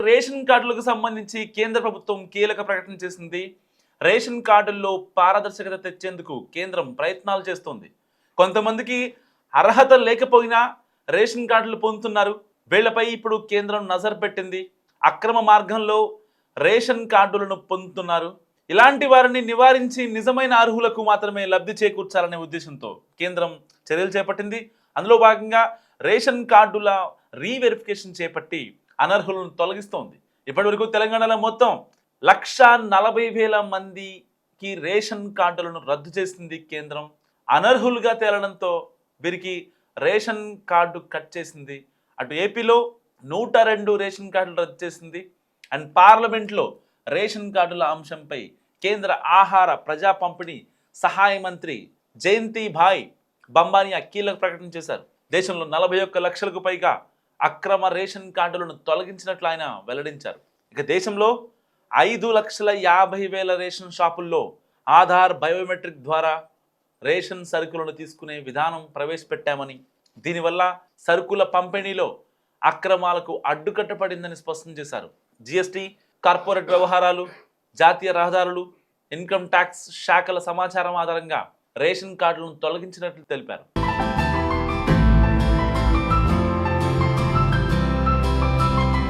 Ration కార్డులకు సంబంధించి కేంద్ర ప్రభుత్వం కీలక ప్రకటన చేసింది. రేషన్ కార్డుల్లో పారదర్శకత తెచ్చేందుకు కేంద్రం ప్రయత్నాలు చేస్తోంది. కొంతమందికి అర్హత లేకపోయినా రేషన్ కార్డులు పొందుతున్నారు. వీళ్లపై ఇప్పుడు కేంద్రం నజర్ పెట్టింది. అక్రమ మార్గంలో రేషన్ కార్డులను పొందుతున్నారు. ఇలాంటి వారిని నివారించి నిజమైన అర్హులకు మాత్రమే లబ్ధి చేకూర్చాలనే ఉద్దేశంతో కేంద్రం చర్యలు చేపట్టింది. అందులో భాగంగా రేషన్ కార్డుల రీవెరిఫికేషన్ చేపట్టి అనర్హులను తొలగిస్తోంది. ఇప్పటివరకు తెలంగాణలో మొత్తం 1,40,000 మందికి రేషన్ కార్డులను రద్దు చేసింది కేంద్రం. అనర్హులుగా తేలడంతో వీరికి రేషన్ కార్డు కట్ చేసింది. అటు ఏపీలో 102 రేషన్ కార్డులు రద్దు చేసింది. అండ్ పార్లమెంట్లో రేషన్ కార్డుల అంశంపై కేంద్ర ఆహార ప్రజా పంపిణీ సహాయ మంత్రి జయంతిభాయ్ బంబానియా కీలక ప్రకటన చేశారు. దేశంలో 41 లక్షలకు పైగా అక్రమ రేషన్ కార్డులను తొలగించినట్లు ఆయన వెల్లడించారు. ఇక దేశంలో 5,50,000 రేషన్ షాపుల్లో ఆధార్ బయోమెట్రిక్ ద్వారా రేషన్ సరుకులను తీసుకునే విధానం ప్రవేశపెట్టామని, దీనివల్ల సరుకుల పంపిణీలో అక్రమాలకు అడ్డుకట్టపడిందని స్పష్టం చేశారు. జీఎస్టీ, కార్పొరేట్ వ్యవహారాలు, జాతీయ రహదారులు, ఇన్కమ్ ట్యాక్స్ శాఖల సమాచారం ఆధారంగా రేషన్ కార్డులను తొలగించినట్లు తెలిపారు.